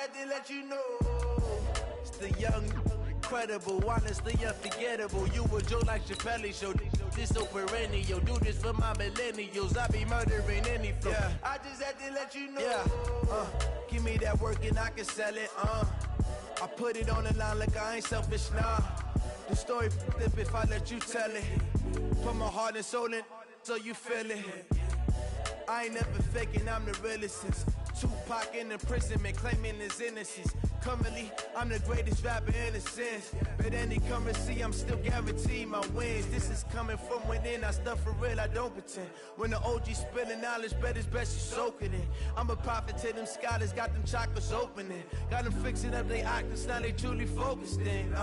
had to let you know. It's the young, incredible, honestly unforgettable. You a Joe like Chappelle show. This so perennial. Do this for my millennials. I be murdering any flow. Yeah. I just had to let you know. Yeah. Give me that work and I can sell it. I put it on the line like I ain't selfish, nah. The story flip if I let you tell it. Put my heart and soul in so you feel it. I ain't never faking, I'm the realest since Tupac in imprisonment, claiming his innocence. Currently, I'm the greatest rapper in a sense. But any currency, I'm still guaranteed my wins. This is coming from within, I stuff for real, I don't pretend. When the OG spilling knowledge, bet it's best you soak it in. I'm a prophet to them scholars, got them chakras opening. Got them fixing up their octaves, now they truly focused in.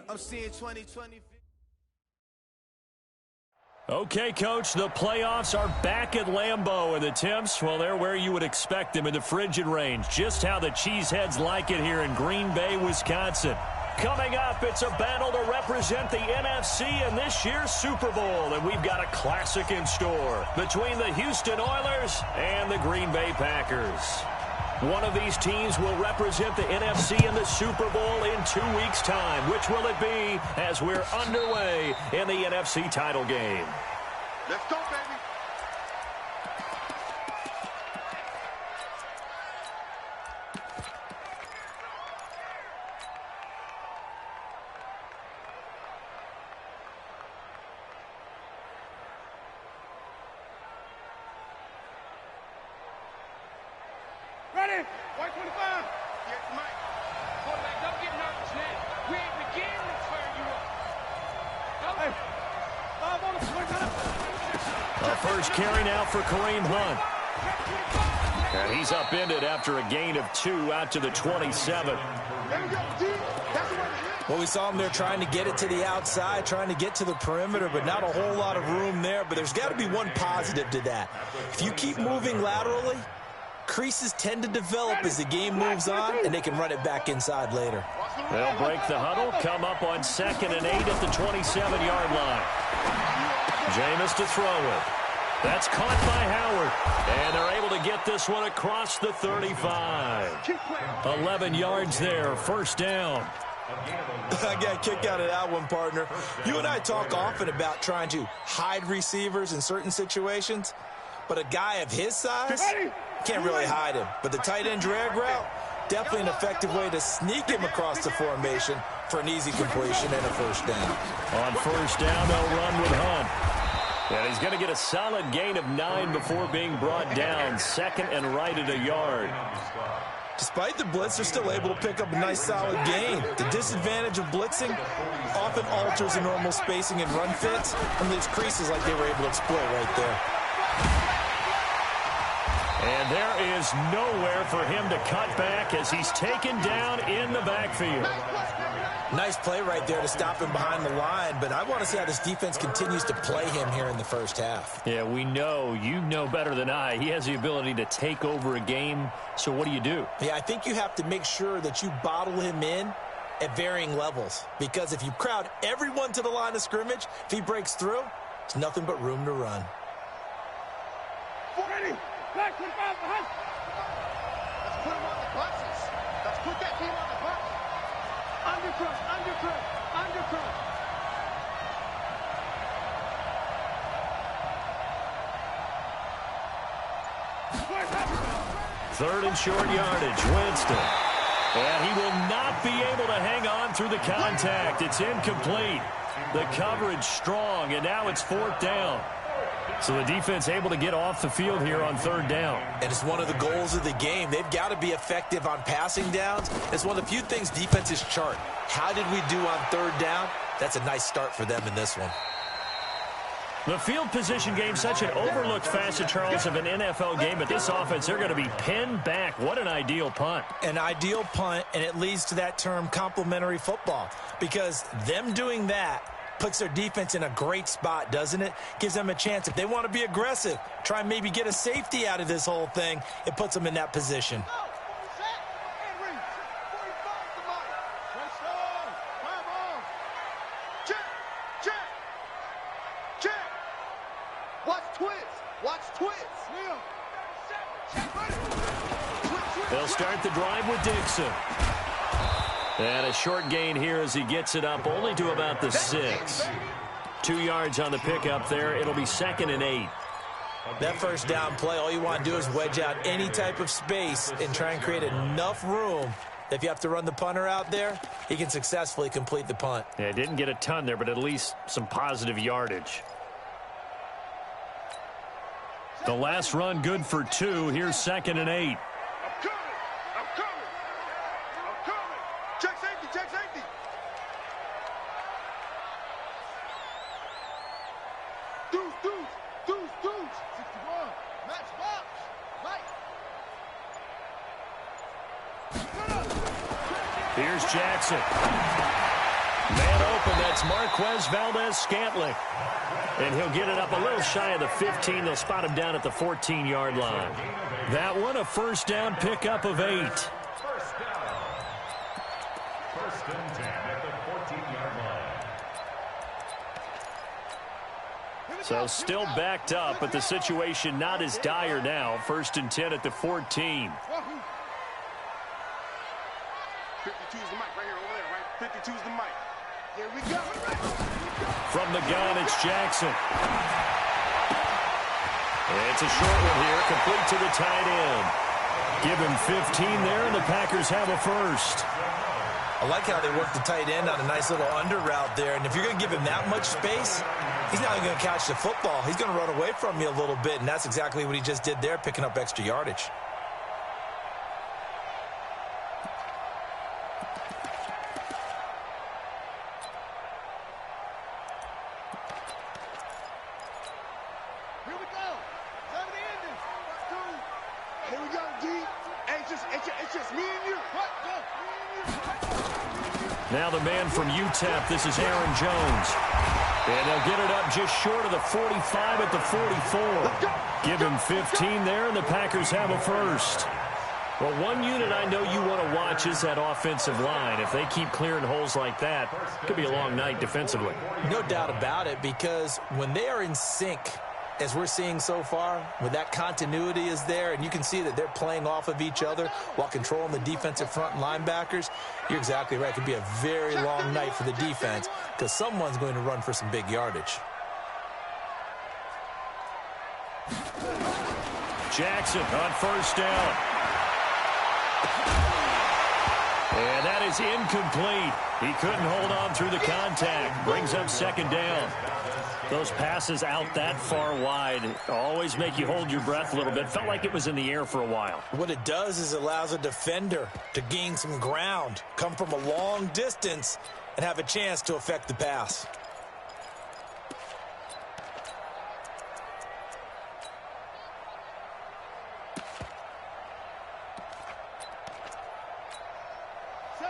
I'm seeing 2020. Okay, Coach, the playoffs are back at Lambeau, and the temps, well, they're where you would expect them in the frigid range. Just how the Cheeseheads like it here in Green Bay, Wisconsin. Coming up, it's a battle to represent the NFC in this year's Super Bowl, and we've got a classic in store between the Houston Oilers and the Green Bay Packers. One of these teams will represent the NFC in the Super Bowl in 2 weeks' time. Which will it be as we're underway in the NFC title game? Let's go, baby. Ready? White 25. Yes, Mike. Quarterback, don't get nervous now. We ain't beginning to turn you up. Hey, five on the swing. A first carry now for Kareem Hunt. And he's upended after a gain of 2 out to the 27. Well, we saw him there trying to get it to the outside, trying to get to the perimeter, but not a whole lot of room there. But there's got to be one positive to that. If you keep moving laterally, creases tend to develop as the game moves on, and they can run it back inside later. They'll break the huddle, come up on 2nd and 8 at the 27-yard line. Jameis to throw it. That's caught by Howard, and they're able to get this one across the 35. 11 yards there, first down. I got a kick out of that one, partner. You and I talk often about trying to hide receivers in certain situations, but a guy of his size can't really hide him. But the tight end drag route, definitely an effective way to sneak him across the formation for an easy completion and a first down. On first down, they'll run with Hunt. And he's going to get a solid gain of 9 before being brought down. 2nd and right at a yard. Despite the blitz, they're still able to pick up a nice solid gain. The disadvantage of blitzing often alters the normal spacing and run fits and leaves creases like they were able to exploit right there. And there is nowhere for him to cut back as he's taken down in the backfield. Nice play right there to stop him behind the line, but I want to see how this defense continues to play him here in the first half. Yeah, we know. You know better than I. He has the ability to take over a game, so what do you do? Yeah, I think you have to make sure that you bottle him in at varying levels, because if you crowd everyone to the line of scrimmage, if he breaks through, it's nothing but room to run. Ready? Back 25 behind. Let's put him on the buses. Let's put that team on the bus. Undercut, undercut, undercut. Third and short yardage, Winston. And he will not be able to hang on through the contact. It's incomplete. The coverage strong, and now it's 4th down. So the defense able to get off the field here on 3rd down. And it's one of the goals of the game. They've got to be effective on passing downs. It's one of the few things defenses chart. How did we do on 3rd down? That's a nice start for them in this one. The field position game, such an overlooked facet, Charles, of an NFL game. But this offense, they're going to be pinned back. What an ideal punt. An ideal punt, and it leads to that term complementary football. Because them doing that puts their defense in a great spot, doesn't it? Gives them a chance. If they want to be aggressive, try and maybe get a safety out of this whole thing, it puts them in that position. They'll They'll start the drive with Dixon. And a short gain here as he gets it up only to about the 6. 2 yards on the pickup there. It'll be 2nd and 8. That first down play, all you want to do is wedge out any type of space and try and create enough room. If you have to run the punter out there, he can successfully complete the punt. Yeah, didn't get a ton there, but at least some positive yardage. The last run good for 2. Here's 2nd and 8. Check safety, check safety. Deuce. 61. Match box. Mike. Here's Jackson. Man open, that's Marquez Valdez-Scantling. And he'll get it up a little shy of the 15. They'll spot him down at the 14-yard line. That one, a first down pickup of 8. First and 10 at the 14-yard line. So still backed up, but the situation not as dire now. 1st and 10 at the 14. 52 is the mic right here, over there, right? 52 is the mic. Here we go. From the gun, it's Jackson. It's a short one here, complete to the tight end. Give him 15 there, and the Packers have a first. I like how they work the tight end on a nice little under route there. And if you're going to give him that much space, he's not going to catch the football. He's going to run away from you a little bit, and that's exactly what he just did there, picking up extra yardage. Here we go, D. It's just me and you. What? Now the man from UTEP, this is Aaron Jones. And they'll get it up just short of the 45 at the 44. Give him 15 there, and the Packers have a first. Well, one unit I know you want to watch is that offensive line. If they keep clearing holes like that, it could be a long night defensively. No doubt about it, because when they are in sync, as we're seeing so far, when that continuity is there, and you can see that they're playing off of each other while controlling the defensive front linebackers, you're exactly right. It could be a very long night for the defense because someone's going to run for some big yardage. Jackson on first down. And that is incomplete. He couldn't hold on through the contact. Brings up second down. Those passes out that far wide always make you hold your breath a little bit. Felt like it was in the air for a while. What it does is it allows a defender to gain some ground, come from a long distance, and have a chance to affect the pass.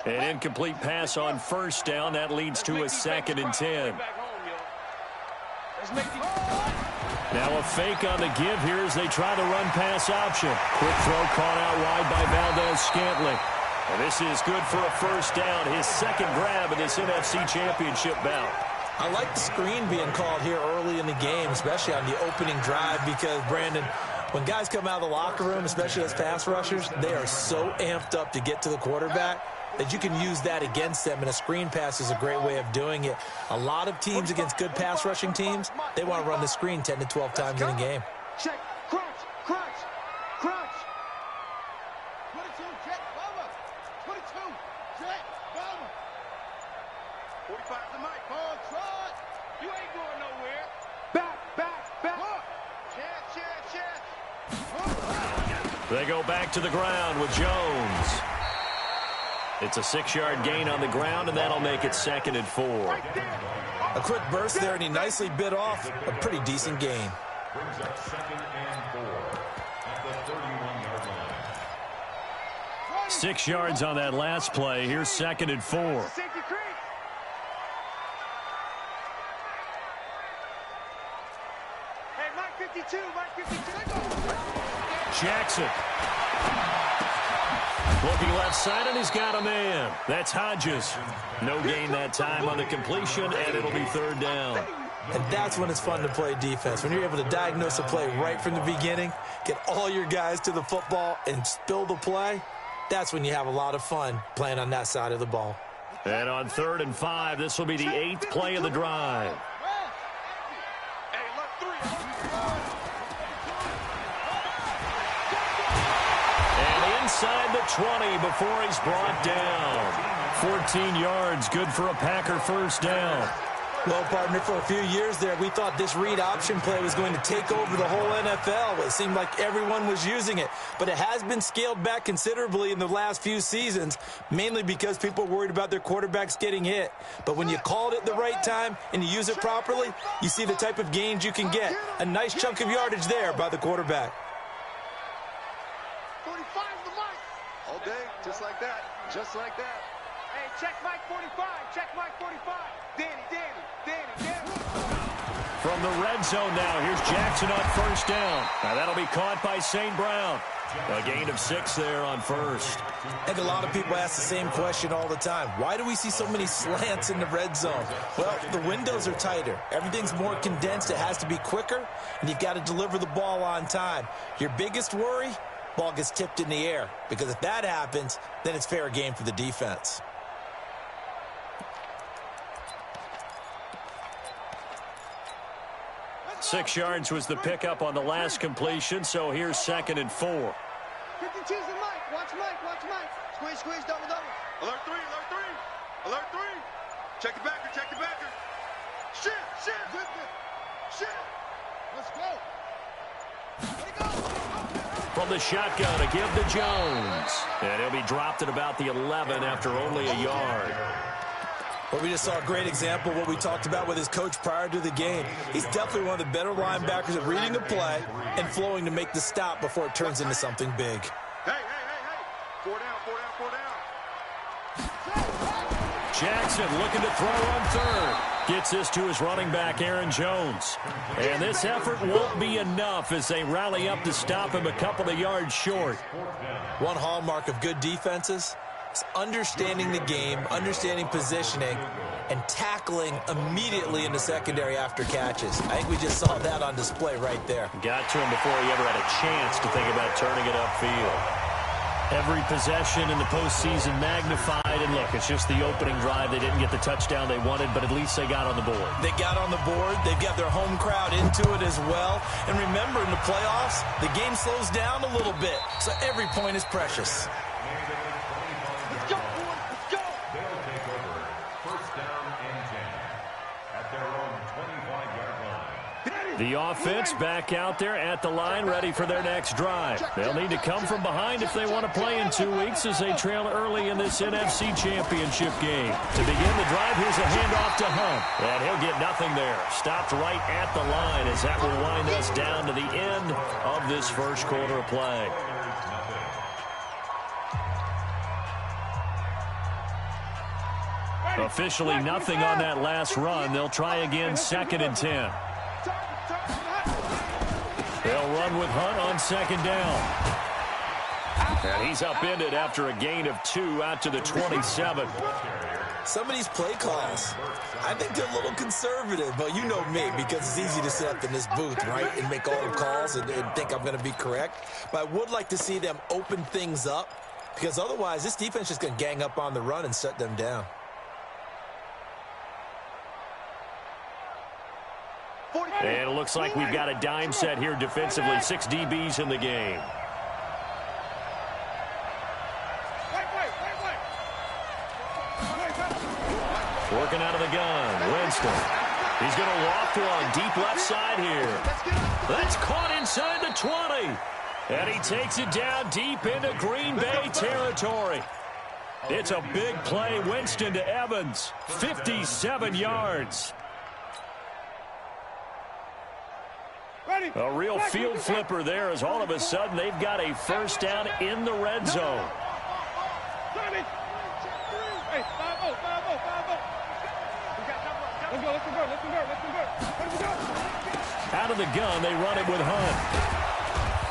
An incomplete pass on first down. That leads to a 2nd and 10. Now a fake on the give here as they try the run-pass option. Quick throw caught out wide by Valdez-Scantling. And this is good for a first down. His second grab in this NFC Championship bout. I like the screen being called here early in the game, especially on the opening drive, because, Brandon, when guys come out of the locker room, especially as pass rushers, they are so amped up to get to the quarterback that you can use that against them, and a screen pass is a great way of doing it. A lot of teams against good pass rushing teams, they want to run the screen 10 to 12 times in a game. Check, crunch. 22, check, Bama. 22, check, Bama. 45 to Mike. Ball trot. You ain't going nowhere. Back. Check. They go back to the ground with Jones. It's a 6-yard gain on the ground, and that'll make it 2nd and 4. A quick burst there, and he nicely bit off a pretty decent gain. Brings up 2nd and 4 at the 31-yard line. 6 yards on that last play. Here's 2nd and 4. Safety creek. Hey, Mike 52. Jackson. Looking left side, and he's got a man. That's Hodges. No gain that time on the completion, and it'll be 3rd down. And that's when it's fun to play defense. When you're able to diagnose a play right from the beginning, get all your guys to the football, and spill the play, That's when you have a lot of fun playing on that side of the ball. And on 3rd and 5, this will be the 8th play of the drive. And inside the 20 before he's brought down. 14 yards, good for a Packer first down. Well, partner, for a few years there, we thought this read option play was going to take over the whole NFL. It seemed like everyone was using it. But it has been scaled back considerably in the last few seasons, mainly because people are worried about their quarterbacks getting hit. But when you called it the right time and you use it properly, you see the type of gains you can get. A nice chunk of yardage there by the quarterback. 45 the mic. All day, just like that. Just like that. Hey, check Mike 45. Check Mike 45. Danny. From the red zone now, here's Jackson on first down. Now that'll be caught by St. Brown. A gain of 6 there on first. I think a lot of people ask the same question all the time. Why do we see so many slants in the red zone? Well, the windows are tighter. Everything's more condensed. It has to be quicker, and you've got to deliver the ball on time. Your biggest worry, ball gets tipped in the air, because if that happens, then it's fair game for the defense. Six yards was the pickup on the last completion, so here's 2nd and 4. 52's the Mike. Watch Mike. Squeeze, double. Alert 3. Check the backer. Shit. Let's go. From the shotgun, a give to Jones. And he'll be dropped at about the 11 after only a yard. Well, we just saw a great example of what we talked about with his coach prior to the game. He's definitely one of the better linebackers at reading a play and flowing to make the stop before it turns into something big. Hey. 4 down. Jackson looking to throw on 3rd. Gets this to his running back, Aaron Jones. And this effort won't be enough as they rally up to stop him a couple of yards short. One hallmark of good defenses is understanding the game, understanding positioning, and tackling immediately in the secondary after catches. I think we just saw that on display right there. Got to him before he ever had a chance to think about turning it upfield. Every possession in the postseason magnified, and look, it's just the opening drive. They didn't get the touchdown they wanted, but at least they got on the board. They got on the board. They've got their home crowd into it as well. And remember, in the playoffs, the game slows down a little bit, so every point is precious. Let's go. They'll take over 1st down and 10 at their own 25-yard line. The offense back out there at the line, ready for their next drive. They'll need to come from behind if they want to play in 2 weeks as they trail early in this NFC Championship game. To begin the drive, here's a handoff to Hunt. And he'll get nothing there. Stopped right at the line as that will wind us down to the end of this first quarter of play. Officially nothing on that last run. They'll try again 2nd and 10. They'll run with Hunt on 2nd down. And he's upended after a gain of 2 out to the 27. Some of these play calls, I think they're a little conservative, but you know me, because it's easy to sit up in this booth, right, and make all the calls and think I'm going to be correct. But I would like to see them open things up, because otherwise this defense is just going to gang up on the run and shut them down. And it looks like we've got a dime set here defensively. 6 DBs in the game. Working out of the gun. Winston. He's going to loft one deep left side here. That's caught inside the 20. And he takes it down deep into Green Bay territory. It's a big play. Winston to Evans. 57 yards. A real field flipper there as all of a sudden they've got a first down in the red zone. Out of the gun, they run it with Hunt.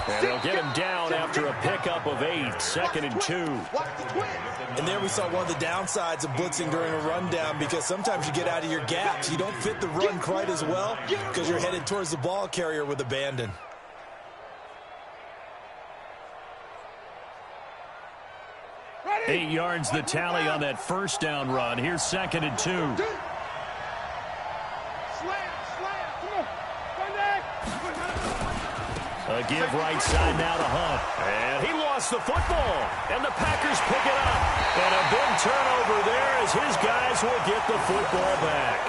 And they'll get him down after a pickup of 8, 2nd and 2. And there we saw one of the downsides of blitzing during a rundown, because sometimes you get out of your gaps. You don't fit the run quite as well because you're headed towards the ball carrier with abandon. 8 yards the tally on that first down run. Here's 2nd and 2. Slam, come on. A give right side now to Hunt. And he lost the football. And the Packers pick it up. And a big turnover there as his guys will get the football back.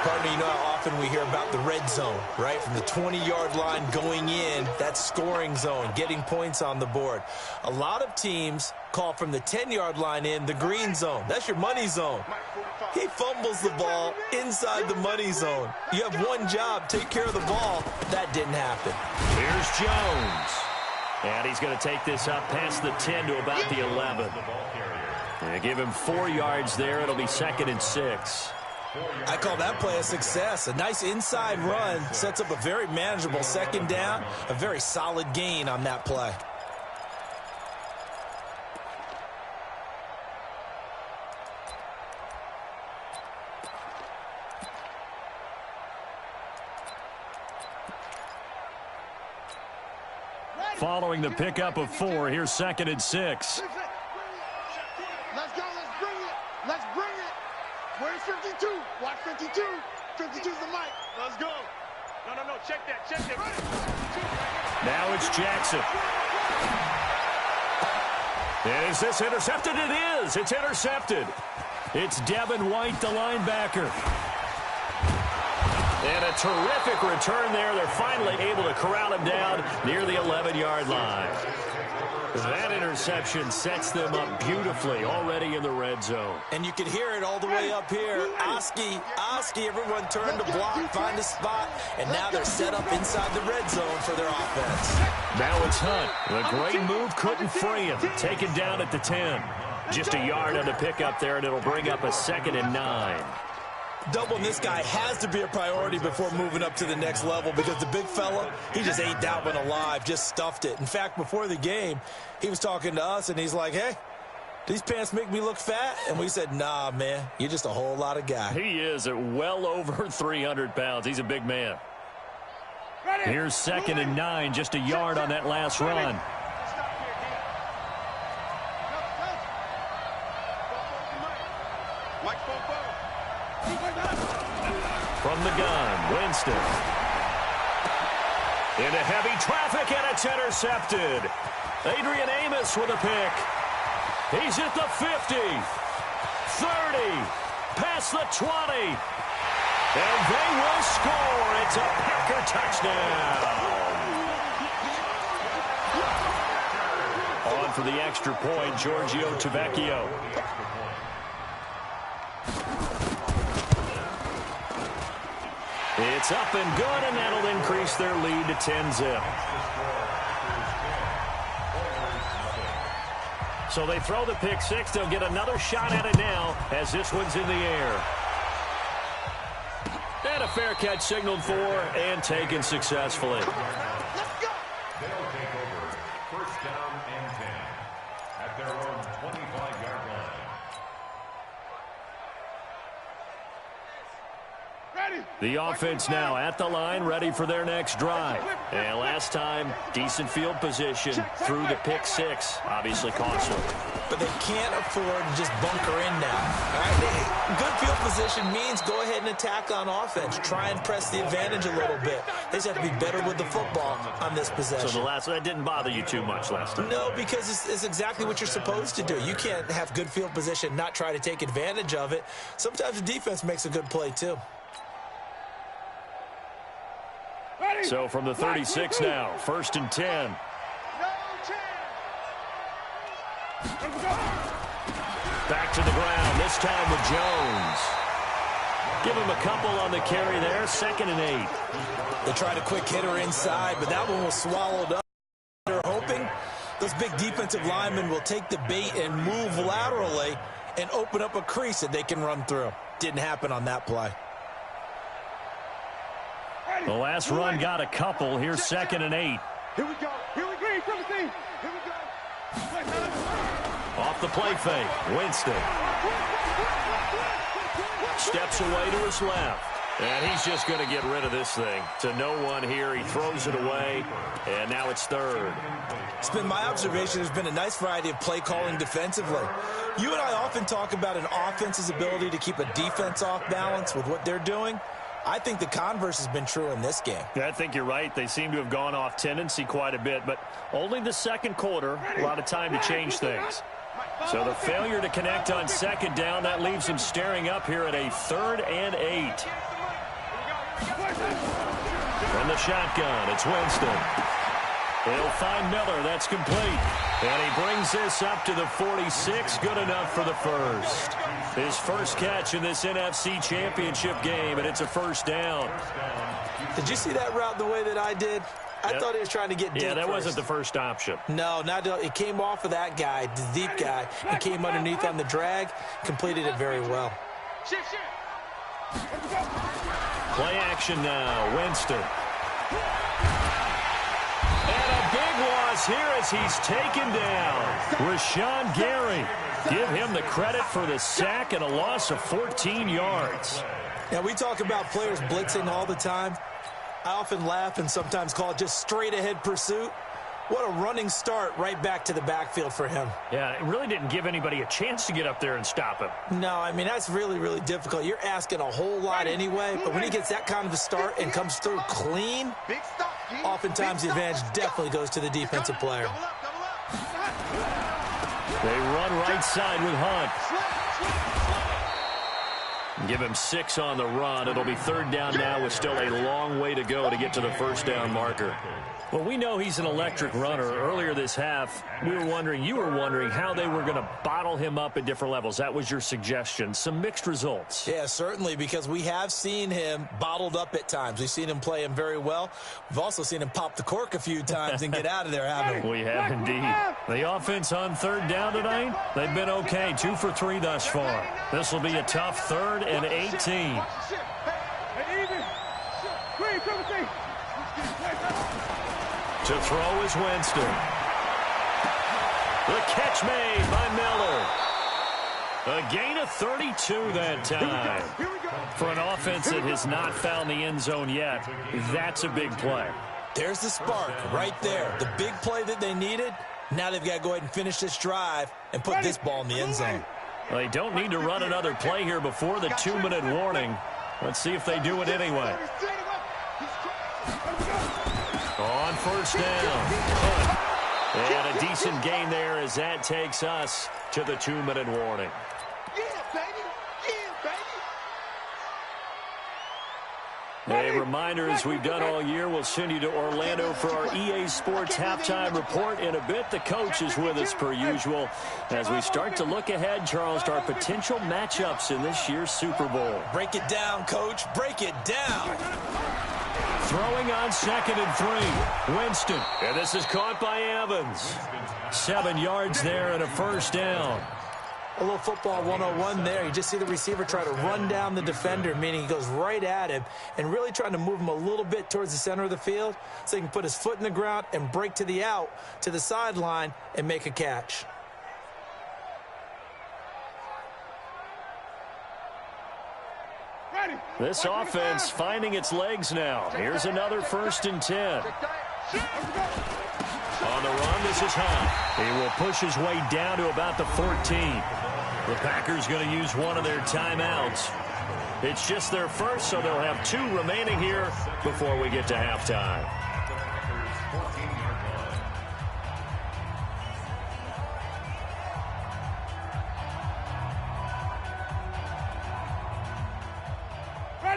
Partner, you know how often we hear about the red zone, right? From the 20-yard line going in, that scoring zone, getting points on the board. A lot of teams call from the 10-yard line in the green zone. That's your money zone. He fumbles the ball inside the money zone. You have one job, take care of the ball. That didn't happen. Here's Jones. And he's going to take this up past the 10 to about the 11. They give him 4 yards there. It'll be 2nd and 6. I call that play a success. A nice inside run sets up a very manageable 2nd down. A very solid gain on that play. Following the pickup of 4, here's 2nd and 6. Let's go, let's bring it. Let's bring it. Where's 52? Watch 52. 52's the mic. Let's go. No, check that. Now it's Jackson. Is this intercepted? It is. It's intercepted. It's Devin White, the linebacker. And a terrific return there. They're finally able to corral him down near the 11-yard line. That interception sets them up beautifully already in the red zone. And you can hear it all the way up here. Oski, everyone turned to block, find a spot, and now they're set up inside the red zone for their offense. Now it's Hunt. The great move couldn't free him. Taken down at the 10. Just a yard on the pickup there, and it'll bring up a 2nd and 9. Doubling this guy has to be a priority before moving up to the next level because the big fella, he just ate that one alive, just stuffed it. In fact, before the game, he was talking to us, and he's like, hey, these pants make me look fat? And we said, nah, man, you're just a whole lot of guy. He is at well over 300 pounds. He's a big man. Here's 2nd and 9, just a yard on that last run. From the gun, Winston. Into heavy traffic, and it's intercepted. Adrian Amos with a pick. He's at the 50, 30, past the 20. And they will score. It's a Packer touchdown. On for the extra point, Giorgio Tavecchio. It's up and good, and that'll increase their lead to 10-zip. So they throw the pick six. They'll get another shot at it now as this one's in the air. And a fair catch signaled for and taken successfully. They'll take over 1st down and 10 at their own 25-yard line. The offense now at the line, ready for their next drive. And last time, decent field position through the pick six. Obviously costly. But they can't afford to just bunker in now. All right? Good field position means go ahead and attack on offense. Try and press the advantage a little bit. They just have to be better with the football on this possession. So that didn't bother you too much last time? No, because it's exactly what you're supposed to do. You can't have good field position, not try to take advantage of it. Sometimes the defense makes a good play, too. So from the 36 now, 1st and 10. Back to the ground, this time with Jones. Give him a couple on the carry there, 2nd and 8. They tried a quick hitter inside, but that one was swallowed up. They're hoping those big defensive linemen will take the bait and move laterally and open up a crease that they can run through. Didn't happen on that play. The last run got a couple. Here's 2nd and 8. Here we go. Here we go. Here we go. Off the play fake. Winston. Steps away to his left. And he's just going to get rid of this thing. To no one here. He throws it away, and now it's third. It's been my observation there's been a nice variety of play calling defensively. You and I often talk about an offense's ability to keep a defense off balance with what they're doing. I think the converse has been true in this game. Yeah, I think you're right. They seem to have gone off tendency quite a bit, but only the second quarter, a lot of time to change things. So the failure to connect on second down, that leaves them staring up here at a 3rd and 8. From the shotgun, it's Winston. He'll find Miller. That's complete. And he brings this up to the 46. Good enough for the first. His first catch in this NFC Championship game, and it's a first down. Did you see that route the way that I did? I thought he was trying to get deep. Yeah, that first. wasn't the first option. No, it came off of that guy, the deep guy, and came underneath on the drag, completed it very well. Play action now, Winston. And a big loss here as he's taken down. Rashawn Gary. Give him the credit for the sack and a loss of 14 yards. Now, we talk about players blitzing all the time. I often laugh and sometimes call it just straight-ahead pursuit. What a running start right back to the backfield for him. Yeah, it really didn't give anybody a chance to get up there and stop him. No, I mean, that's really, really difficult. You're asking a whole lot anyway, but when he gets that kind of a start and comes through clean, oftentimes the advantage definitely goes to the defensive player. They run right side with Hunt. Give him 6 on the run. It'll be 3rd down now with still a long way to go to get to the first down marker. Well, we know he's an electric runner. Earlier this half, you were wondering how they were going to bottle him up at different levels. That was your suggestion. Some mixed results. Yeah, certainly, because we have seen him bottled up at times. We've seen him play him very well. We've also seen him pop the cork a few times and get out of there, haven't we? We have indeed. The offense on 3rd down tonight, they've been okay. 2 for 3 thus far. This will be a tough 3rd and 18. To throw is Winston. The catch made by Miller. A gain of 32 that time. For an offense that has not found the end zone yet, that's a big play. There's the spark right there. The big play that they needed. Now they've got to go ahead and finish this drive and put this ball in the end zone. Well, they don't need to run another play here before the 2-minute warning. Let's see if they do it anyway. On first down. And a decent gain there as that takes us to the 2-minute warning. A reminder, as we've done all year, we'll send you to Orlando for our EA Sports halftime report in a bit. The coach is with us per usual as we start to look ahead, Charles, to our potential matchups in this year's Super Bowl. Break it down, Coach. Break it down. Throwing on 2nd and 3. Winston. And this is caught by Evans. 7 yards there and a first down. A little football 101 there. You just see the receiver try to run down the defender, meaning he goes right at him and really trying to move him a little bit towards the center of the field so he can put his foot in the ground and break to the out, to the sideline, and make a catch. This offense finding its legs now. Here's another 1st and 10. On the run, this is Hunt. He will push his way down to about the 14. The Packers going to use one of their timeouts. It's just their first, so they'll have 2 remaining here before we get to halftime.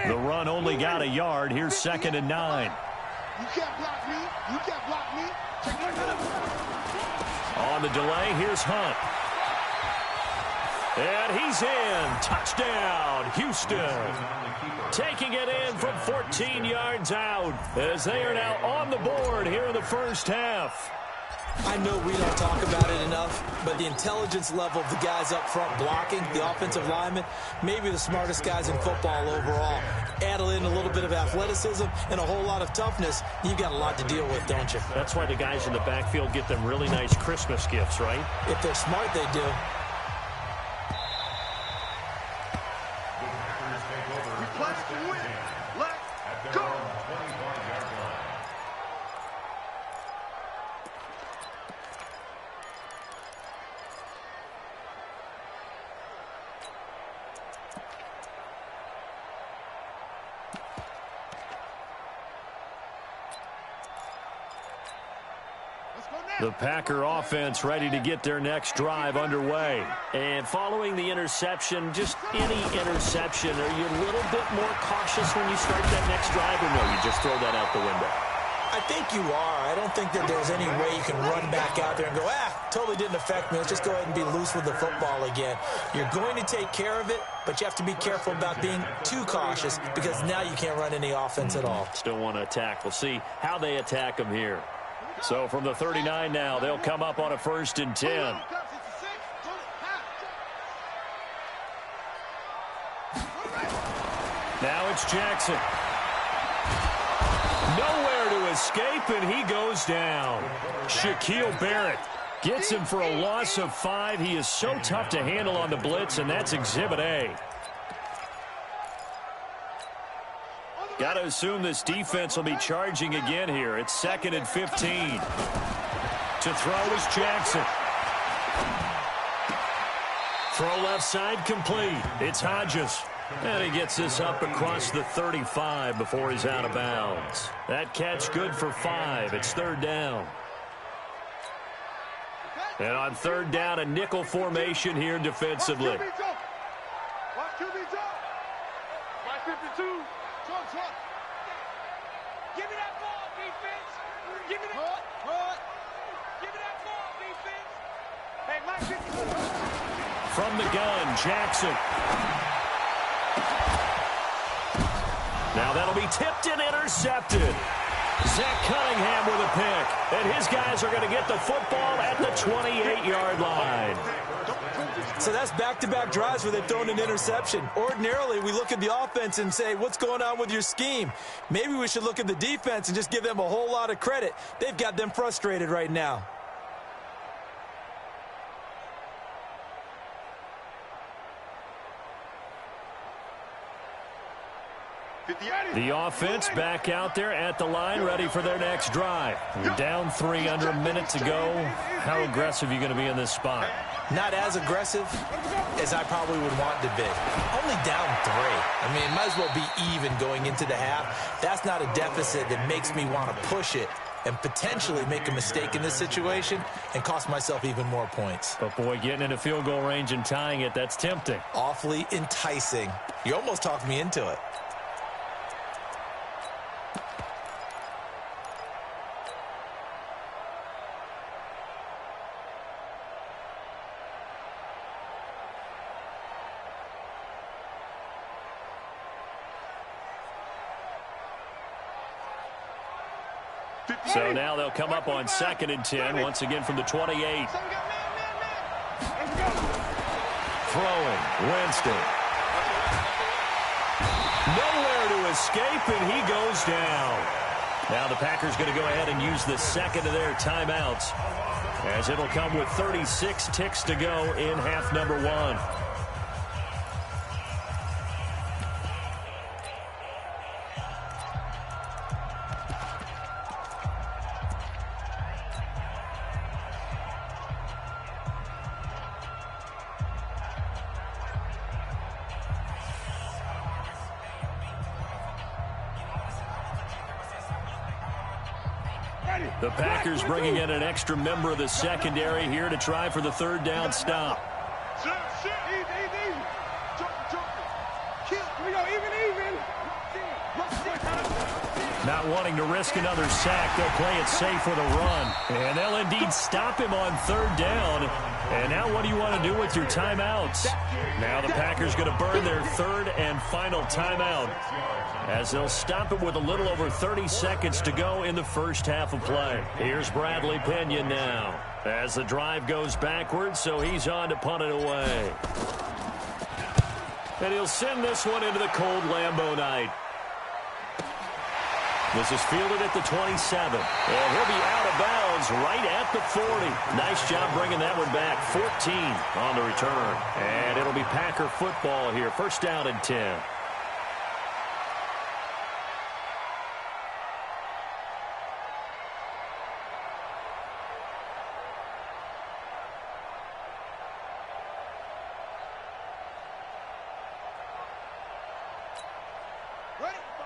The run only got a yard. Here's 2nd and 9. You can't block me. You can't block me. On the delay, here's Hunt. And he's in. Touchdown, Houston. Taking it in from 14 yards out as they are now on the board here in the first half. I know we don't talk about it enough, but the intelligence level of the guys up front blocking, the offensive linemen, maybe the smartest guys in football overall. Add in a little bit of athleticism and a whole lot of toughness, you've got a lot to deal with, don't you? That's why the guys in the backfield get them really nice Christmas gifts, right? If they're smart, they do. Play to win. Let's at their go. own 25-yard line. The Packer offense ready to get their next drive underway. And following the interception, just any interception, are you a little bit more cautious when you start that next drive, or no, you just throw that out the window? I think you are. I don't think that there's any way you can run back out there and go, totally didn't affect me. Let's just go ahead and be loose with the football again. You're going to take care of it, but you have to be careful about being too cautious because now you can't run any offense at all. Still want to attack. We'll see how they attack them here. So from the 39 now, they'll come up on a 1st and 10. Now it's Jackson. Nowhere to escape, and he goes down. Shaquille Barrett gets him for a loss of 5. He is so tough to handle on the blitz, and that's Exhibit A. Got to assume this defense will be charging again here. It's 2nd and 15. To throw is Jackson. Throw left side complete. It's Hodges. And he gets this up across the 35 before he's out of bounds. That catch good for 5. It's 3rd down. And on 3rd down, a nickel formation here defensively. Watch QB jump. Watch 52. Jump. Give me that ball, defense. Give me that. Give me that ball, defense. Hey, Mike 52. From the gun, Jackson. Now that'll be tipped and intercepted. Zach Cunningham with a pick. And his guys are going to get the football at the 28-yard line. So that's back-to-back drives where they've thrown an interception. Ordinarily, we look at the offense and say, what's going on with your scheme? Maybe we should look at the defense and just give them a whole lot of credit. They've got them frustrated right now. The offense back out there at the line, ready for their next drive. You're down 3 under a minute to go. How aggressive are you going to be in this spot? Not as aggressive as I probably would want to be. Only down 3. I mean, it might as well be even going into the half. That's not a deficit that makes me want to push it and potentially make a mistake in this situation and cost myself even more points. But, boy, getting into field goal range and tying it, that's tempting. Awfully enticing. You almost talked me into it. So now they'll come up on 2nd and 10, once again from the 28. Throwing, Winston. Nowhere to escape, and he goes down. Now the Packers going to go ahead and use the 2nd of their timeouts, as it'll come with 36 ticks to go in half number 1. The Packers bringing in an extra member of the secondary here to try for the 3rd down stop. Not wanting to risk another sack, they'll play it safe with a run. And they'll indeed stop him on 3rd down. And now what do you want to do with your timeouts? Now the Packers going to burn their 3rd and final timeout, as they'll stop it with a little over 30 seconds to go in the first half of play. Here's Bradley Pinion now, as the drive goes backwards, so he's on to punt it away. And he'll send this one into the cold Lambeau night. This is fielded at the 27. And he'll be out of bounds right at the 40. Nice job bringing that one back. 14 on the return. And it'll be Packer football here. 1st down and 10.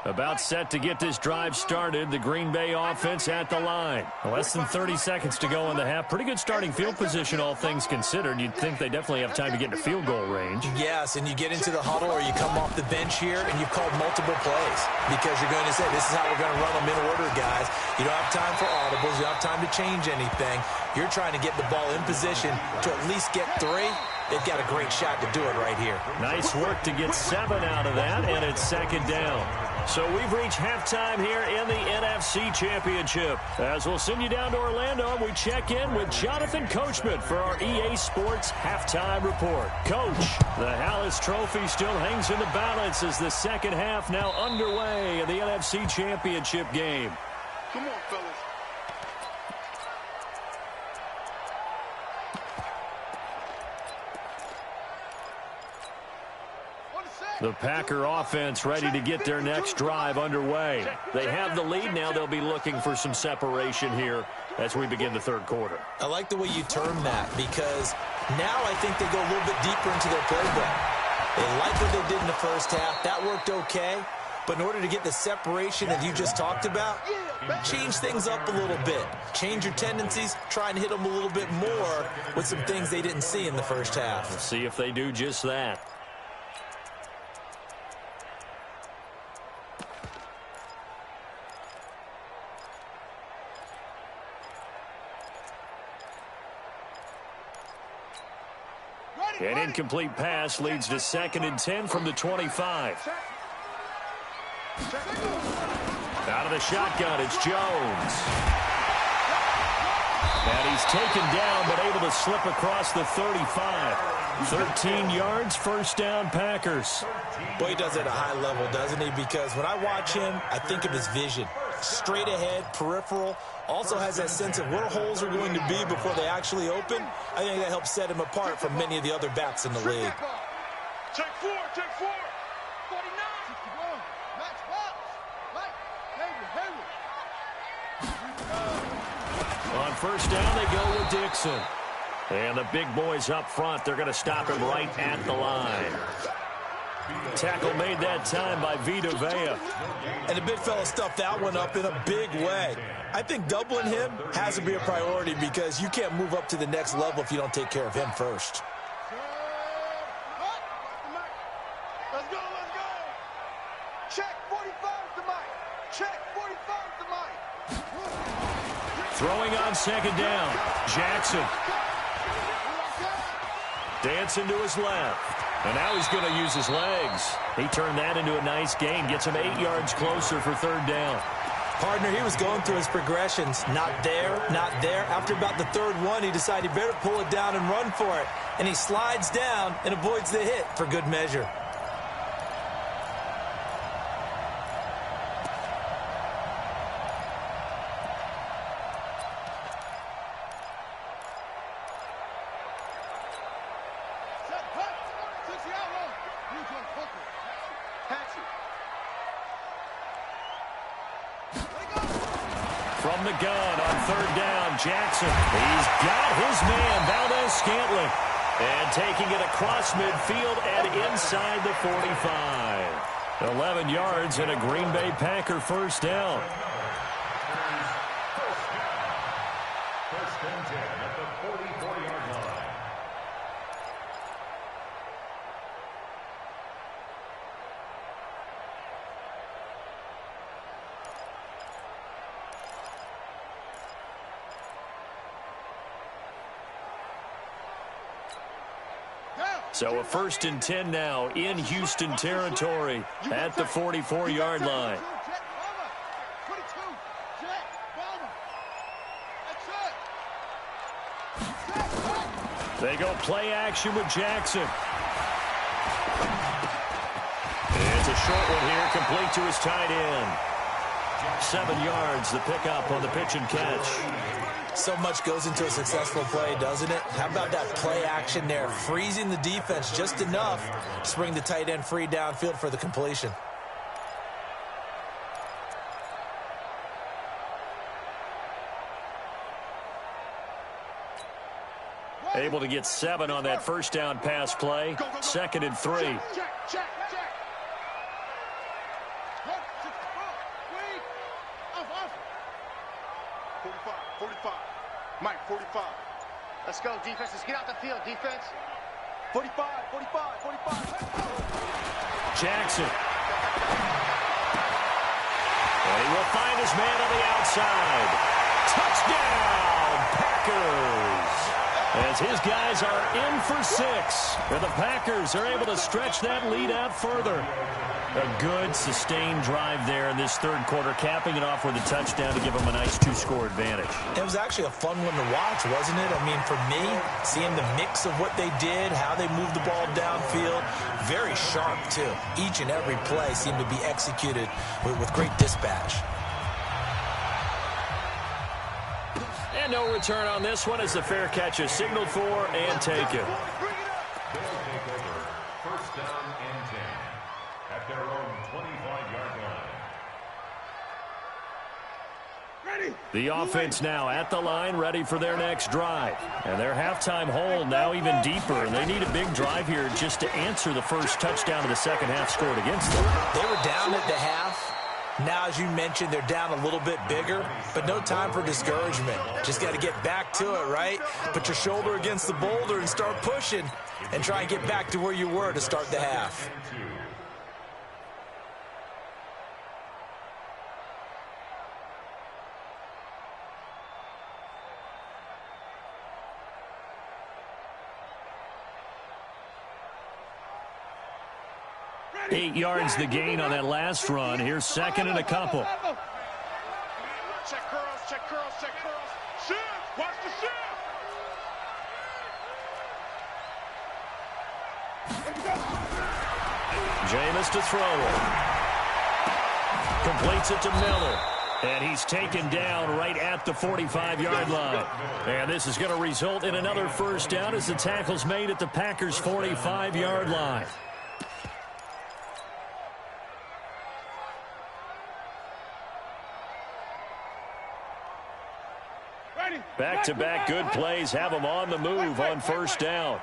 About set to get this drive started. The Green Bay offense at the line. Less than 30 seconds to go in the half. Pretty good starting field position, all things considered. You'd think they definitely have time to get into field goal range. Yes, and you get into the huddle or you come off the bench here and you've called multiple plays because you're going to say, this is how we're going to run them in order, guys. You don't have time for audibles. You don't have time to change anything. You're trying to get the ball in position to at least get 3. They've got a great shot to do it right here. Nice work to get 7 out of that, and it's second down. So we've reached halftime here in the NFC Championship. As we'll send you down to Orlando, we check in with Jonathan Coachman for our EA Sports Halftime Report. Coach, the Hallis Trophy still hangs in the balance as the second half now underway in the NFC Championship game. Come on, fellas. The Packer offense ready to get their next drive underway. They have the lead now. They'll be looking for some separation here as we begin the third quarter. I like the way you term that because now I think they go a little bit deeper into their playbook. They like what they did in the first half. That worked okay. But in order to get the separation that you just talked about, change things up a little bit. Change your tendencies. Try and hit them a little bit more with some things they didn't see in the first half. We'll see if they do just that. An incomplete pass leads to 2nd and 10 from the 25. Out of the shotgun, it's Jones. And he's taken down, but able to slip across the 35. 13 yards, first down, Packers. Boy, he does it at a high level, doesn't he? Because when I watch him, I think of his vision. Straight ahead, peripheral. Also has that sense of where holes are going to be before they actually open. I think that helps set him apart from many of the other backs in the league. Check 4, check 4. 49. 61. Max Fox. Mike. Hayward. On first down, they go with Dixon. And the big boys up front, they're going to stop him right at the line. Tackle made that time by Vita Vea. And the big fella stuffed that one up in a big way. I think doubling him has to be a priority because you can't move up to the next level if you don't take care of him first. Let's go, let's go. Check 45 to Mike. Check 45 to Mike. Throwing on second down. Jackson. Dancing to his left. And now he's going to use his legs. He turned that into a nice gain. Gets him 8 yards closer for third down. Partner, he was going through his progressions. Not there, not there. After about the third one, he decided he better pull it down and run for it. And he slides down and avoids the hit for good measure. From the gun on third down, Jackson. He's got his man, Valdez-Scantling. And taking it across midfield and inside the 45. 11 yards and a Green Bay Packer first down. First and 10 at the 44-yard line. So a first and 10 now in Houston territory at the 44-yard line. They go play action with Jackson. It's a short one here, complete to his tight end. 7 yards, the pickup on the pitch and catch. So much goes into a successful play, doesn't it? How about that play action there? Freezing the defense just enough to bring the tight end free downfield for the completion. Able to get 7 on that first down pass play. 2nd and 3. Check, check, check. Let's go, defense. Let's get out the field, defense. 45, 45, 45. Jackson. And he will find his man on the outside. Touchdown, Packers. As his guys are in for 6. And the Packers are able to stretch that lead out further. A good, sustained drive there in this third quarter, capping it off with a touchdown to give them a nice 2-score advantage. It was actually a fun one to watch, wasn't it? I mean, for me, seeing the mix of what they did, how they moved the ball downfield, very sharp, too. Each and every play seemed to be executed with great dispatch. And no return on this one as the fair catch is signaled for and taken. First down and 10 at their own 25-yard line. The offense now at the line, ready for their next drive. And their halftime hole now even deeper, and they need a big drive here just to answer the first touchdown of the second half scored against them. They were down at the half. Now, as you mentioned, they're down a little bit bigger, but no time for discouragement. Just got to get back to it, right? Put your shoulder against the boulder and start pushing and try and get back to where you were to start the half. Eight yards the gain on that last run. Here's second and a couple. Check curls, check curls, check curls. Shift, watch the shift. Jameis to throw. Completes it to Miller. And he's taken down right at the 45-yard line. And this is going to result in another first down as the tackle's made at the Packers' 45-yard line. Back-to-back good plays have them on the move on first down.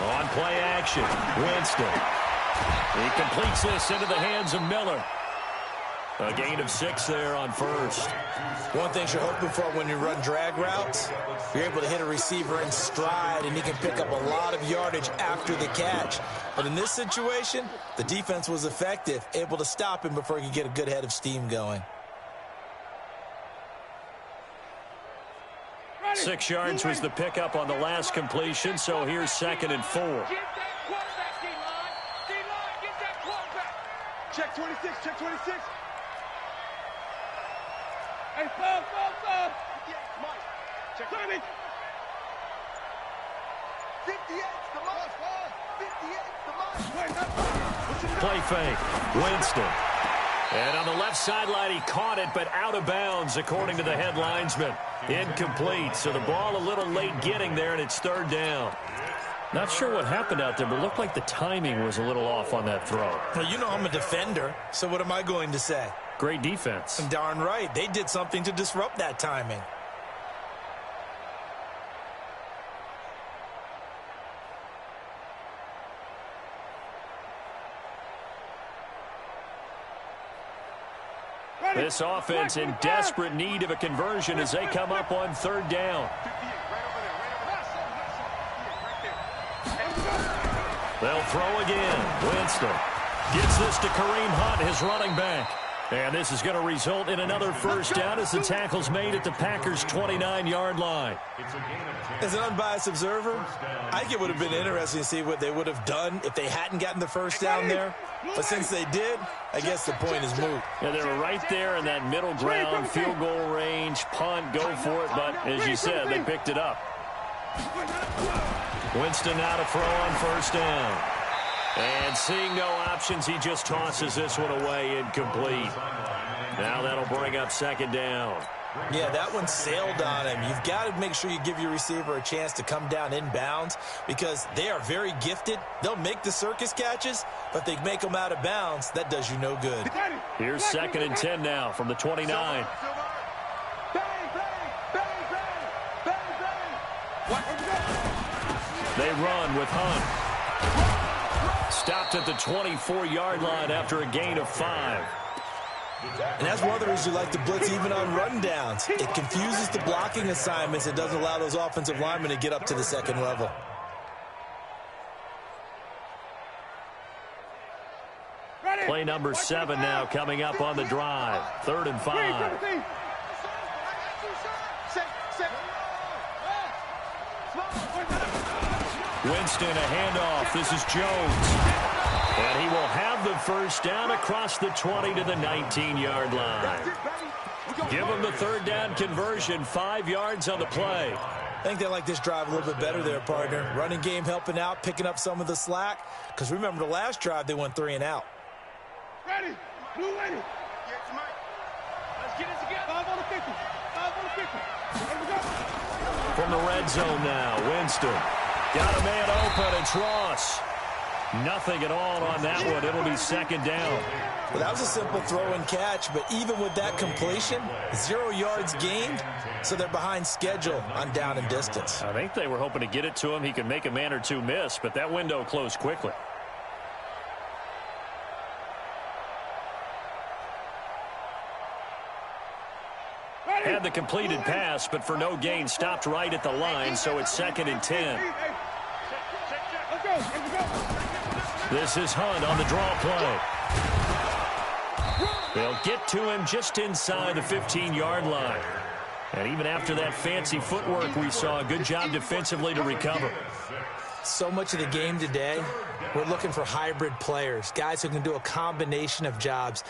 On play action, Winston. He completes this into the hands of Miller. A gain of 6 there on first. One thing you're hoping for when you run drag routes, you're able to hit a receiver in stride, and he can pick up a lot of yardage after the catch. But in this situation, the defense was effective, able to stop him before he could get a good head of steam going. 6 yards was the pickup on the last completion, so here's second and 4. Get that quarterback, D-line. D-line, get that quarterback. Check 26, check 26. Hey, stop. Yeah, Mike. Check 20. 58's the most. 58's the most. Play fake, Winston. And on the left sideline, he caught it, but out of bounds, according to the head linesman. Incomplete, so the ball a little late getting there, and it's third down. Not sure what happened out there, but it looked like the timing was a little off on that throw. Well, you know I'm a defender, so what am I going to say? Great defense. Darn right. They did something to disrupt that timing. This offense in desperate need of a conversion as they come up on third down. They'll throw again. Winston gets this to Kareem Hunt, his running back. And this is going to result in another first down as the tackle's made at the Packers' 29-yard line. As an unbiased observer, I think it would have been interesting to see what they would have done if they hadn't gotten the first down there. But since they did, I guess the point is moot. Yeah, they were right there in that middle ground, field goal range, punt, go for it. But as you said, they picked it up. Winston now to throw on first down. And seeing no options, he just tosses this one away, incomplete. Now that'll bring up second down. Yeah, that one sailed on him. You've got to make sure you give your receiver a chance to come down inbounds because they are very gifted. They'll make the circus catches, but they make them out of bounds. That does you no good. Here's second and 10 now from the 29. They run with Hunt. Stopped at the 24-yard line after a gain of 5. And that's one of the reasons you like to blitz even on run downs. It confuses the blocking assignments. It doesn't allow those offensive linemen to get up to the second level. Play number 7 now coming up on the drive. 3rd and 5. Winston, a handoff. This is Jones. And he will have the first down across the 20 to the 19-yard line. Give him the 3rd down conversion, 5 yards on the play. I think they like this drive a little bit better there, partner. Running game helping out, picking up some of the slack. Because remember, the last drive, they went 3 and out. Ready. Blue ready. Let's get it together. 5 on the 50. 5 on the 50. Here we go. From the red zone now, Winston. Got a man open. It's Ross. Nothing at all on that one. It'll be 2nd down. Well, that was a simple throw and catch, but even with that completion, 0 yards gained, so they're behind schedule on down and distance. I think they were hoping to get it to him. He could make a man or two miss, but that window closed quickly. Had the completed pass, but for no gain, stopped right at the line, so it's 2nd and 10. This is Hunt on the draw play. They'll get to him just inside the 15-yard line. And even after that fancy footwork we saw, a good job defensively to recover. So much of the game today, we're looking for hybrid players, guys who can do a combination of jobs.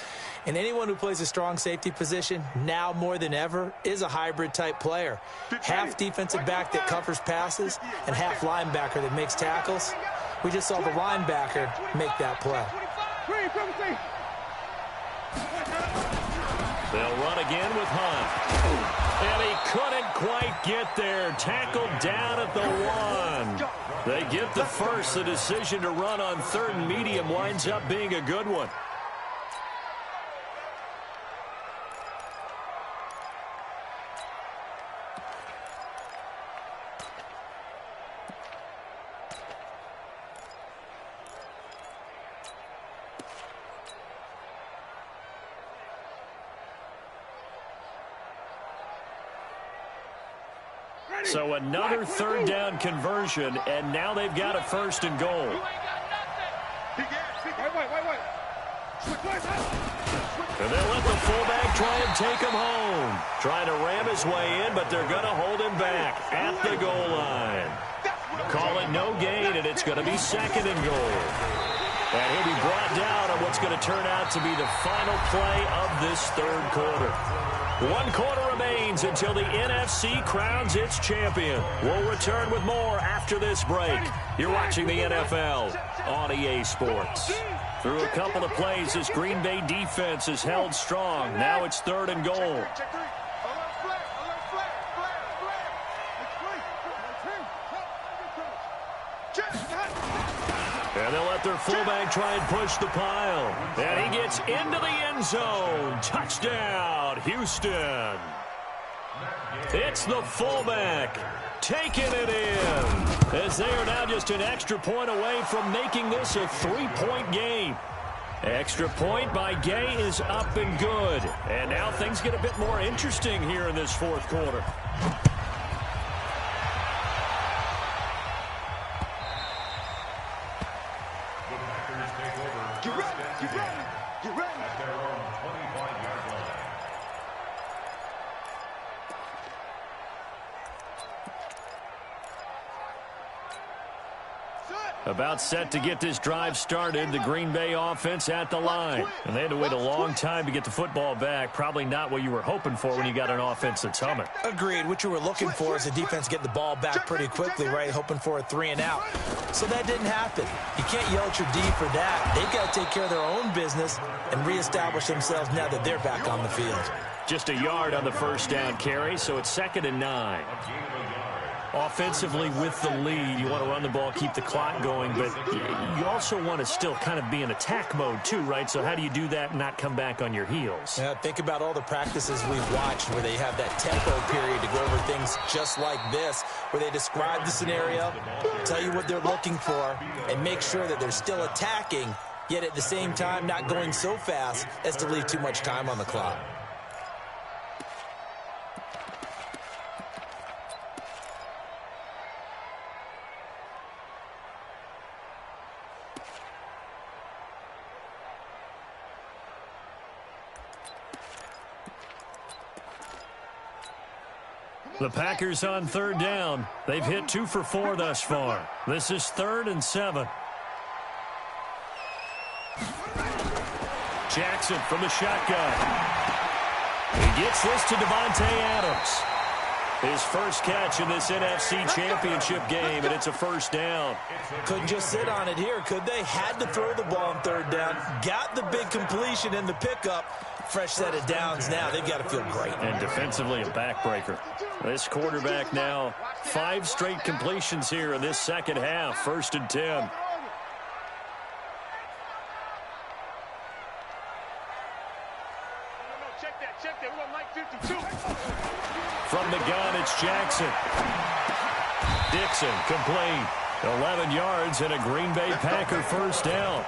And anyone who plays a strong safety position, now more than ever, is a hybrid-type player. Half defensive back that covers passes and half linebacker that makes tackles. We just saw the linebacker make that play. They'll run again with Hunt. And he couldn't quite get there. Tackled down at the 1. They get the first. The decision to run on 3rd and medium winds up being a good one. So another 3rd down conversion, and now they've got a 1st and goal. And they'll let the fullback try and take him home. Trying to ram his way in, but they're going to hold him back at the goal line. Call it no gain, and it's going to be 2nd and goal. And he'll be brought down on what's going to turn out to be the final play of this 3rd quarter. 1 quarter remains until the NFC crowns its champion. We'll return with more after this break. You're watching the NFL on EA Sports. Through a couple of plays, this Green Bay defense is held strong. Now it's 3rd and goal. And they'll let their fullback try and push the pile. And he gets into the end zone. Touchdown, Houston. It's the fullback taking it in, as they are now just an extra point away from making this a 3-point game. Extra point by Gay is up and good. And now things get a bit more interesting here in this 4th quarter. About set to get this drive started, the Green Bay offense at the line. And they had to wait a long time to get the football back. Probably not what you were hoping for when you got an offense that's humming. Agreed. What you were looking for is the defense get the ball back pretty quickly, right? Hoping for a 3 and out. So that didn't happen. You can't yell at your D for that. They've got to take care of their own business and reestablish themselves now that they're back on the field. Just a yard on the 1st down carry, so it's 2nd and 9. Offensively with the lead, you want to run the ball, keep the clock going, but you also want to still kind of be in attack mode too, right? So how do you do that and not come back on your heels? Yeah, think about all the practices we've watched where they have that tempo period to go over things just like this, where they describe the scenario, tell you what they're looking for, and make sure that they're still attacking yet at the same time not going so fast as to leave too much time on the clock. The Packers on third down. They've hit 2 for 4 thus far. This is 3rd and 7. Jackson from the shotgun. He gets this to Devontae Adams. His first catch in this NFC Championship game, and it's a first down. Couldn't just sit on it here, could they? Had to throw the ball on third down. Got the big completion in the pickup. Fresh set of downs now. They've got to feel great. And defensively a backbreaker. This quarterback now 5 straight completions here in this second half. 1st and 10. Check that. We're on Mike 52. From the gun, it's Jackson. Dixon complete. 11 yards and a Green Bay Packer first down.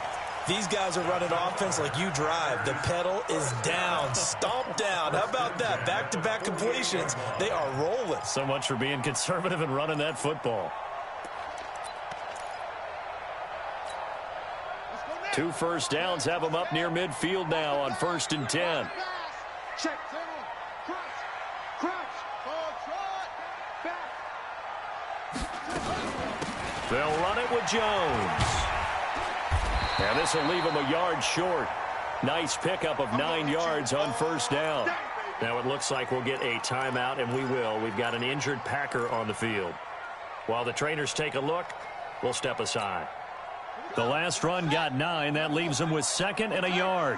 These guys are running offense like you drive. The pedal is down, stomped down. How about that? Back-to-back completions. They are rolling. So much for being conservative and running that football. 2 first downs have them up near midfield now on 1st and 10. Check. Crouch. Back. They'll run it with Jones. And this will leave him a yard short. Nice pickup of 9 yards on first down. Now it looks like we'll get a timeout, and we will. We've got an injured Packer on the field. While the trainers take a look, we'll step aside. The last run got 9. That leaves them with 2nd and a yard.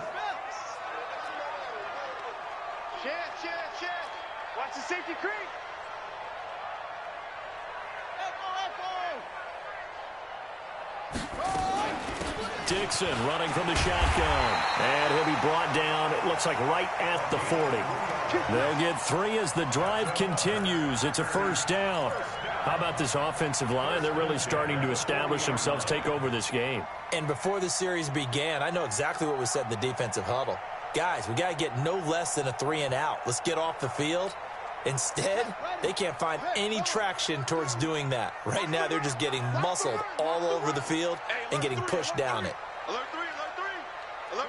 Shit. Watch the safety creep. Dixon running from the shotgun. And he'll be brought down, it looks like right at the 40. They'll get 3 as the drive continues. It's a first down. How about this offensive line? They're really starting to establish themselves, take over this game. And before the series began, I know exactly what was said in the defensive huddle. Guys, we got to get no less than a 3 and out. Let's get off the field. Instead, they can't find any traction towards doing that. Right now, they're just getting muscled all over the field and getting pushed down it. Alert 3. Alert.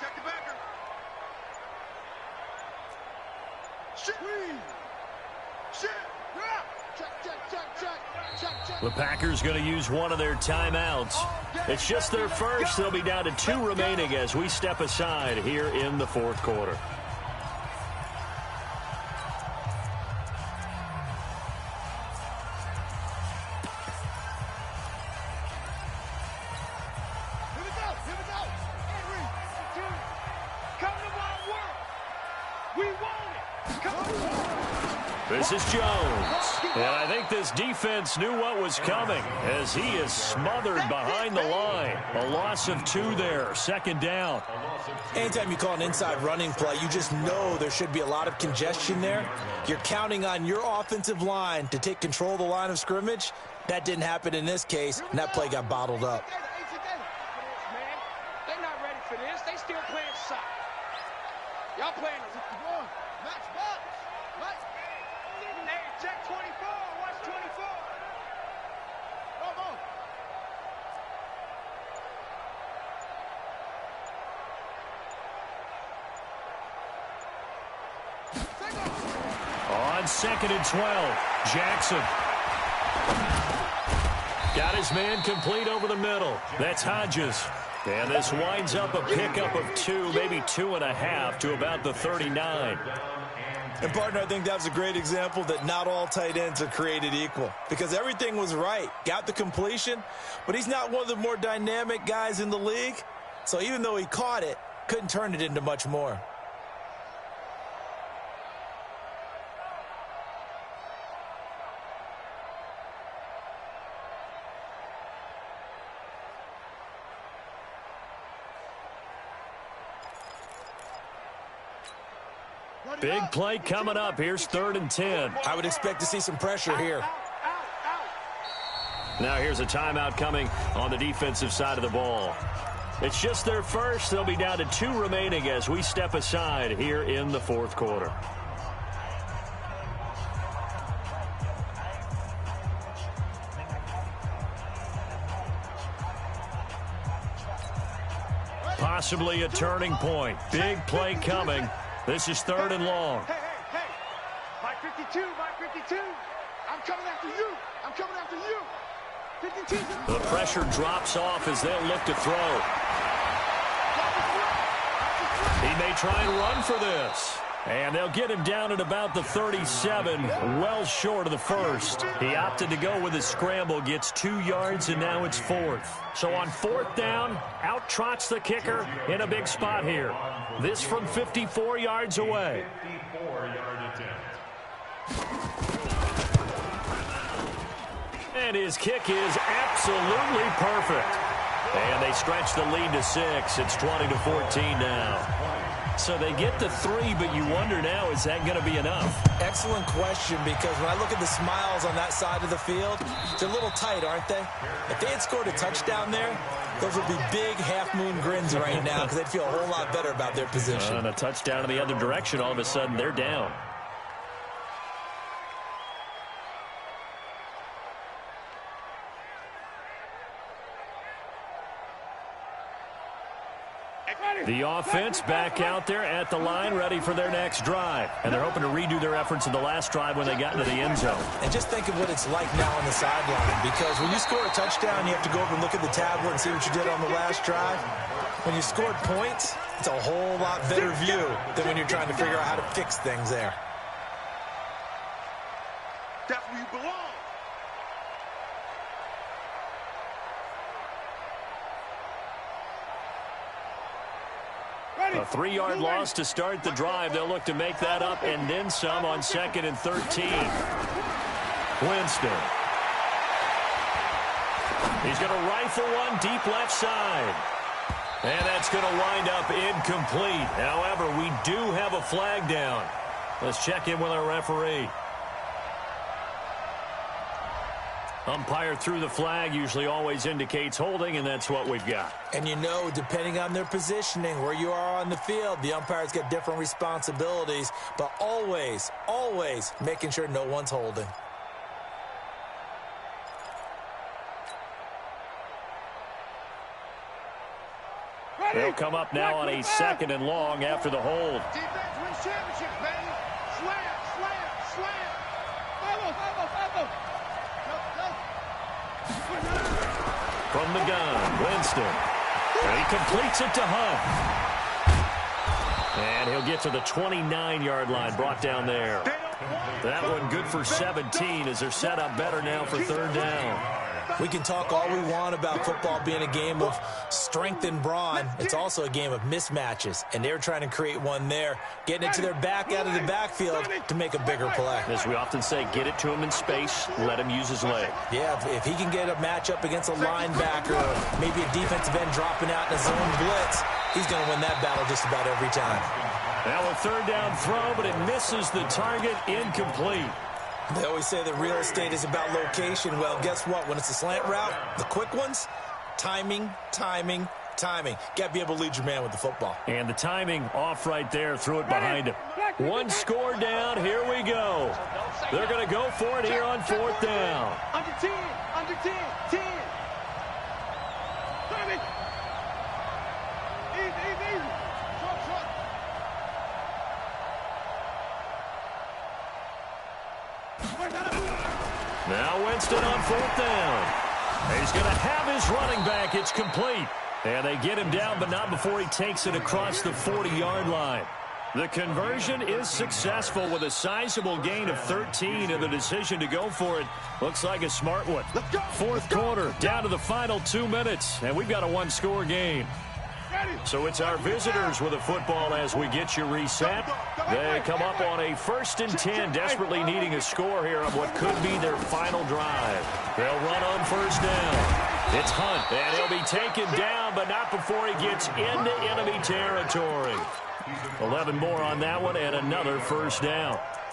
Check the backer. Check. The Packers going to use one of their timeouts. It's just their first. They'll be down to 2 remaining as we step aside here in the 4th quarter. Here we go. 3, 2. Come to my world. We want it. Come on. This is Jones. And I think this defense knew what was coming as he is smothered behind the line. A loss of 2 there. 2nd down. Anytime you call an inside running play, you just know there should be a lot of congestion there. You're counting on your offensive line to take control of the line of scrimmage. That didn't happen in this case, and that play got bottled up. They're not ready for this. They still playing soccer. Y'all playing match box. What? Hey, check 24. Watch 24. Come on. On 2nd and 12, Jackson. Got his man complete over the middle. That's Hodges. And this winds up a pickup of 2, maybe 2.5 to about the 39. And, partner, I think that was a great example that not all tight ends are created equal because everything was right. Got the completion, but he's not one of the more dynamic guys in the league. So even though he caught it, couldn't turn it into much more. Big play coming up. Here's 3rd and 10. I would expect to see some pressure here. Now here's a timeout coming on the defensive side of the ball. It's just their first. They'll be down to 2 remaining as we step aside here in the fourth quarter. Possibly a turning point. Big play coming. This is 3rd and long. Hey. Mike 52. I'm coming after you. I'm coming after you. 52. The pressure drops off as they'll look to throw. He may try and run for this. And they'll get him down at about the 37, well short of the first. He opted to go with his scramble, gets 2 yards, and now it's 4th. So on 4th down, out trots the kicker in a big spot here. This from 54 yards away. 54-yard attempt. And his kick is absolutely perfect. And they stretch the lead to 6. It's 20-14 now. So they get to 3, but you wonder now, is that going to be enough? Excellent question, because when I look at the smiles on that side of the field, they're a little tight, aren't they? If they had scored a touchdown there, those would be big half-moon grins right now because they'd feel a whole lot better about their position. And a touchdown in the other direction, all of a sudden they're down. The offense back out there at the line, ready for their next drive. And they're hoping to redo their efforts in the last drive when they got into the end zone. And just think of what it's like now on the sideline, because when you score a touchdown, you have to go over and look at the tablet and see what you did on the last drive. When you scored points, it's a whole lot better view than when you're trying to figure out how to fix things there. That's where you belong. A 3-yard loss to start the drive. They'll look to make that up and then some on 2nd and 13. Winston. He's going to rifle one deep left side. And that's going to wind up incomplete. However, we do have a flag down. Let's check in with our referee. Umpire threw the flag, usually always indicates holding, and that's what we've got. And you know, depending on their positioning, where you are on the field, the umpire's got different responsibilities, but always, always making sure no one's holding. They'll come up now on a 2nd and long after the hold. Defense wins championships, baby. Slam. Follow. From the gun, Winston. And he completes it to Hunt. And he'll get to the 29-yard line, brought down there. That one good for 17 as they're set up better now for 3rd down. We can talk all we want about football being a game of strength and brawn. It's also a game of mismatches, and they're trying to create one there, getting it to their back out of the backfield to make a bigger play. As we often say, get it to him in space, let him use his leg. Yeah, if he can get a matchup against a linebacker or maybe a defensive end dropping out in a zone blitz, he's going to win that battle just about every time. Now a 3rd down throw, but it misses the target, incomplete. They always say that real estate is about location. Well, guess what? When it's a slant route, the quick ones, timing. Got to be able to lead your man with the football. And the timing off right there, threw it behind him. One score down, here we go. They're going to go for it here on 4th down. Under 10. 10. Easy. Short. Now Winston on 4th down. He's going to have his running back. It's complete. And they get him down, but not before he takes it across the 40-yard line. The conversion is successful with a sizable gain of 13, and the decision to go for it looks like a smart one. 4th quarter, down to the final 2 minutes, and we've got a 1-score game. So it's our visitors with the football as we get you reset. They come up on a 1st and 10, desperately needing a score here on what could be their final drive. They'll run on 1st down. It's Hunt, and he'll be taken down, but not before he gets into enemy territory. 11 more on that one, and another 1st down.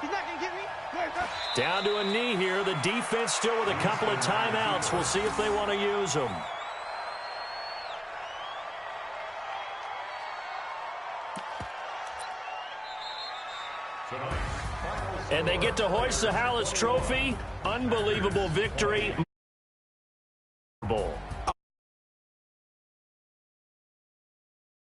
He's not going to get me. Down to a knee here. The defense still with a couple of timeouts. We'll see if they want to use them. And they get to hoist the Hallis Trophy. Unbelievable victory. Bowl.